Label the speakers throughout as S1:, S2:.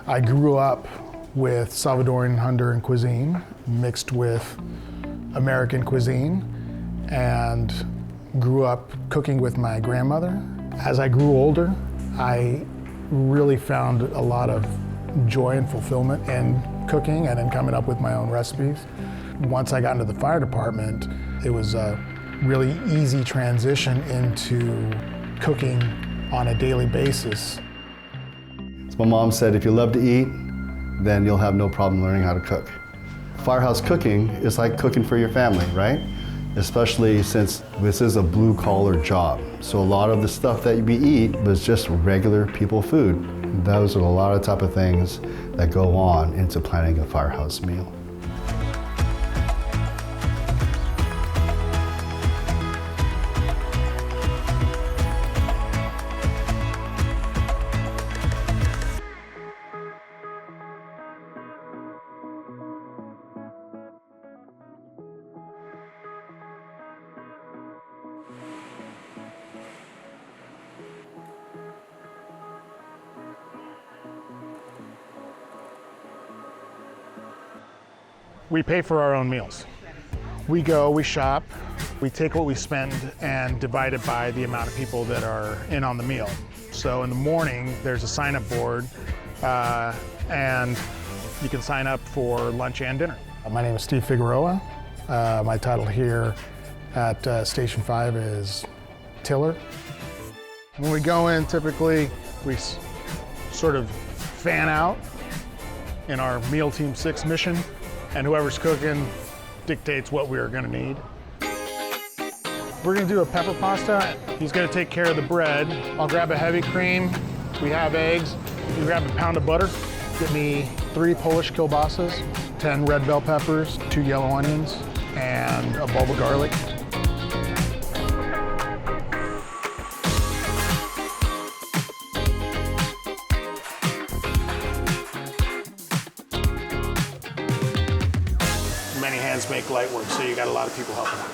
S1: I grew up with Salvadoran Honduran cuisine mixed with American cuisine and grew up cooking with my grandmother. As I grew older, I really found a lot of joy and fulfillment in cooking and in coming up with my own recipes. Once I got into the fire department, it was a really easy transition into cooking on a daily basis.
S2: My mom said, if you love to eat, then you'll have no problem learning how to cook. Firehouse cooking is like cooking for your family, right? Especially since this is a blue-collar job. So a lot of the stuff that we eat was just regular people food. Those are a lot of type of things that go on into planning a Firehouse meal.
S1: We pay for our own meals. We go, we shop, we take what we spend and divide it by the amount of people that are in on the meal. So in the morning, there's a sign-up board and you can sign up for lunch and dinner. My name is Steve Figueroa. My title here at Station 5 is Tiller. When we go in, typically we sort of fan out in our Meal Team 6 mission, and whoever's cooking dictates what we're gonna need. We're gonna do a pepper pasta. He's gonna take care of the bread. I'll grab a heavy cream. We have eggs. You grab a pound of butter. Get me 3 Polish kielbasas, 10 red bell peppers, 2 yellow onions, and a bulb of garlic. Many hands make light work, so you got a lot of people helping out.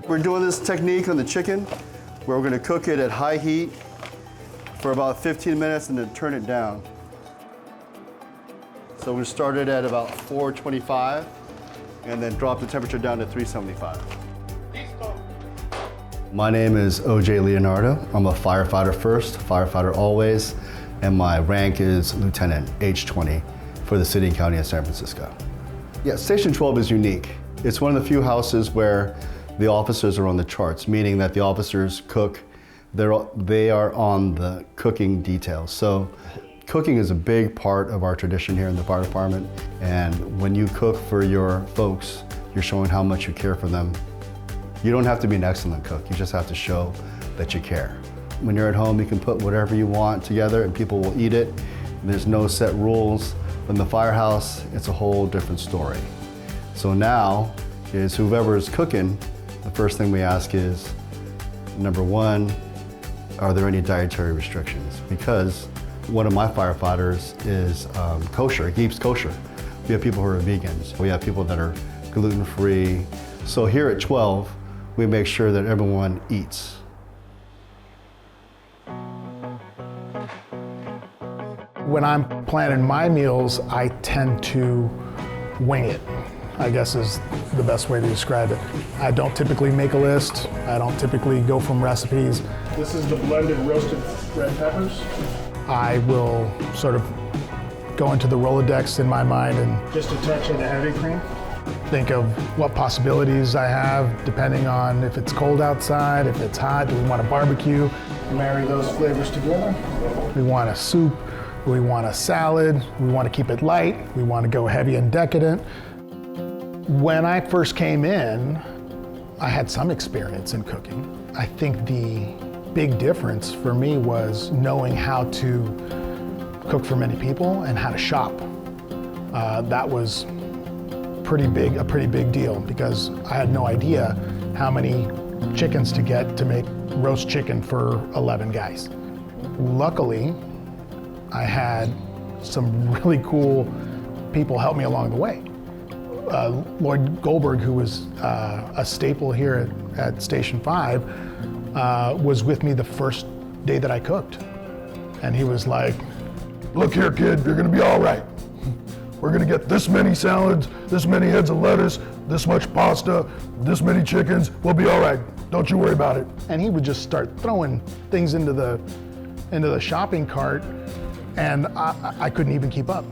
S2: We're doing this technique on the chicken where we're going to cook it at high heat for about 15 minutes and then turn it down. So we started at about 425 and then drop the temperature down to 375. My name is OJ Leonardo. I'm a firefighter first, firefighter always, and my rank is Lieutenant, age 20, for the city and county of San Francisco. Yeah, Station 12 is unique. It's one of the few houses where the officers are on the charts, meaning that the officers cook, they are on the cooking details. So cooking is a big part of our tradition here in the fire department, and when you cook for your folks, you're showing how much you care for them. You don't have to be an excellent cook, you just have to show that you care. When you're at home, you can put whatever you want together and people will eat it. There's no set rules. In the firehouse, it's a whole different story. So now, is whoever is cooking, the first thing we ask is, number one, are there any dietary restrictions? Because one of my firefighters is kosher, he keeps kosher. We have people who are vegans. We have people that are gluten-free. So here at 12, we make sure that everyone eats.
S1: When I'm planning my meals, I tend to wing it, I guess is the best way to describe it. I don't typically make a list. I don't typically go from recipes. This is the blended roasted red peppers. I will sort of go into the Rolodex in my mind and just a touch of the heavy cream. Think of what possibilities I have depending on if it's cold outside, if it's hot, do we want a barbecue? Marry those flavors together. We want a soup, we want a salad, we want to keep it light, we want to go heavy and decadent. When I first came in, I had some experience in cooking. I think the big difference for me was knowing how to cook for many people and how to shop. That was a pretty big deal because I had no idea how many chickens to get to make roast chicken for 11 guys. Luckily, I had some really cool people help me along the way. Lloyd Goldberg, who was a staple here at Station 5, was with me the first day that I cooked. And he was like, "Look here, kid, you're gonna be all right. We're gonna get this many salads, this many heads of lettuce, this much pasta, this many chickens. We'll be all right. Don't you worry about it." And he would just start throwing things into the shopping cart, and I couldn't even keep up.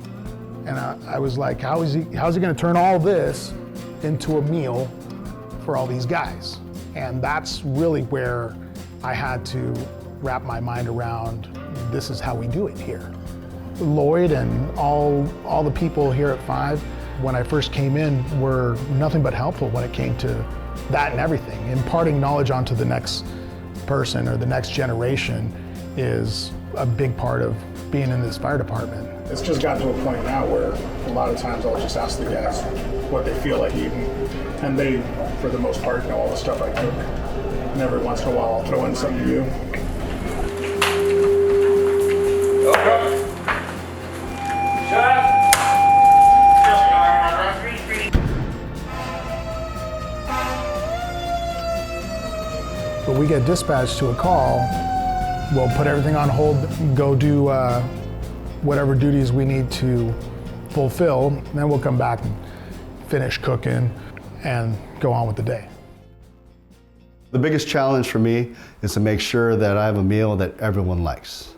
S1: And I was like, how's he gonna turn all this into a meal for all these guys? And that's really where I had to wrap my mind around, this is how we do it here. Lloyd and all the people here at 5, when I first came in, were nothing but helpful when it came to that and everything. Imparting knowledge onto the next person or the next generation is a big part of being in this fire department. It's just gotten to a point now where a lot of times I'll just ask the guys what they feel like eating, and they, for the most part, know all the stuff I cook. And every once in a while I'll throw in something to you. But we get dispatched to a call, we'll put everything on hold, go do whatever duties we need to fulfill, and then we'll come back and finish cooking and go on with the day.
S2: The biggest challenge for me is to make sure that I have a meal that everyone likes.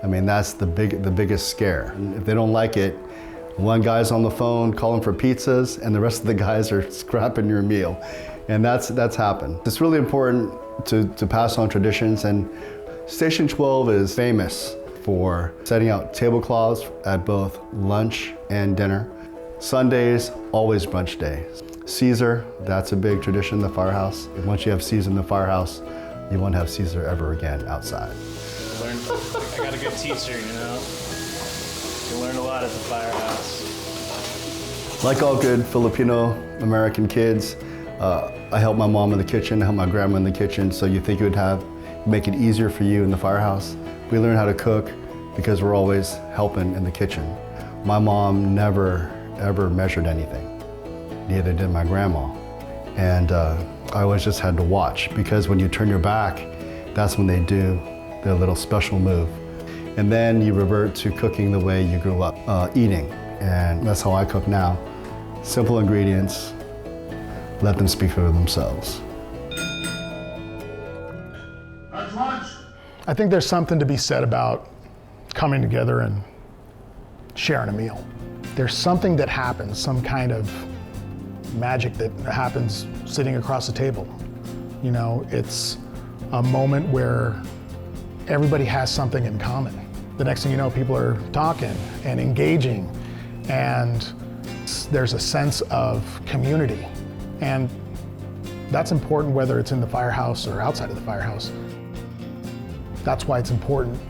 S2: I mean, that's the biggest scare. If they don't like it, one guy's on the phone calling for pizzas, and the rest of the guys are scrapping your meal. And that's happened. It's really important to pass on traditions, and Station 12 is famous for setting out tablecloths at both lunch and dinner. Sundays, always brunch day. Cesar, that's a big tradition in the firehouse. Once you have Cesar in the firehouse, you won't have Cesar ever again outside.
S3: I got a good teacher, you know? You learn a lot at the firehouse.
S2: Like all good Filipino American kids, I help my mom in the kitchen, I help my grandma in the kitchen, so you think it would make it easier for you in the firehouse. We learn how to cook because we're always helping in the kitchen. My mom never, ever measured anything. Neither did my grandma. And I always just had to watch, because when you turn your back, that's when they do their little special move. And then you revert to cooking the way you grew up eating. And that's how I cook now. Simple ingredients, let them speak for themselves.
S1: I think there's something to be said about coming together and sharing a meal. There's something that happens, some kind of magic that happens sitting across the table. You know, it's a moment where everybody has something in common. The next thing you know, people are talking and engaging, and there's a sense of community. And that's important whether it's in the firehouse or outside of the firehouse. That's why it's important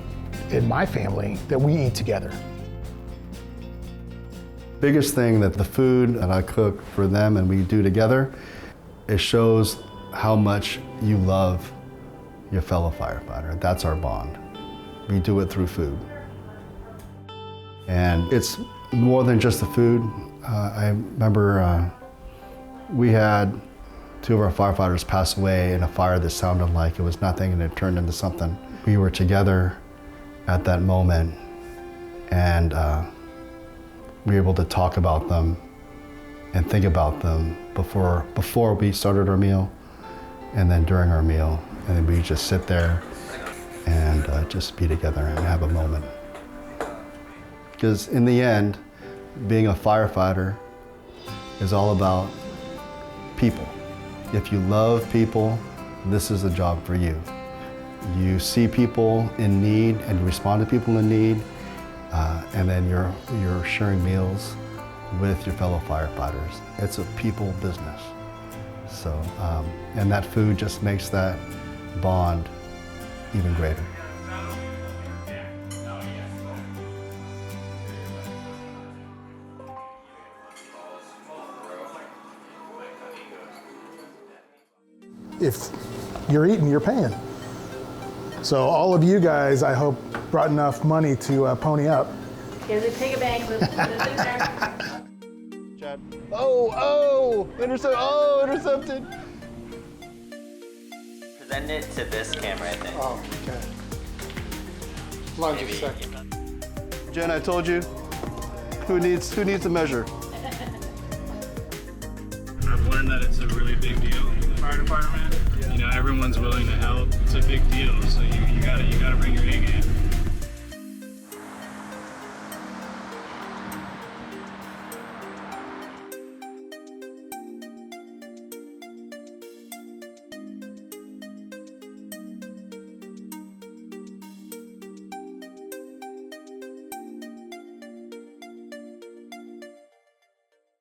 S1: in my family that we eat together.
S2: Biggest thing that the food that I cook for them and we do together, it shows how much you love your fellow firefighter. That's our bond. We do it through food. And it's more than just the food. I remember we had 2 of our firefighters pass away in a fire that sounded like it was nothing, and it turned into something. We were together at that moment, and we were able to talk about them and think about them before we started our meal, and then during our meal. And then we just sit there and just be together and have a moment. Because in the end, being a firefighter is all about people. If you love people, this is a job for you. You see people in need and you respond to people in need, and then you're sharing meals with your fellow firefighters. It's a people business. So, and that food just makes that bond even greater. If
S1: you're eating, you're paying. So all of you guys, I hope, brought enough money to pony up.
S4: Here's a piggy bank. Let's put this in there.
S2: Chad. Oh, intercepted.
S5: Present it to this camera, I think.
S6: Oh, okay. Lunge a second.
S2: Jen, I told you. Who needs to measure?
S3: I've learned that it's a really big deal in the fire department. You know, everyone's willing to help. It's a big deal, so you gotta bring your A game.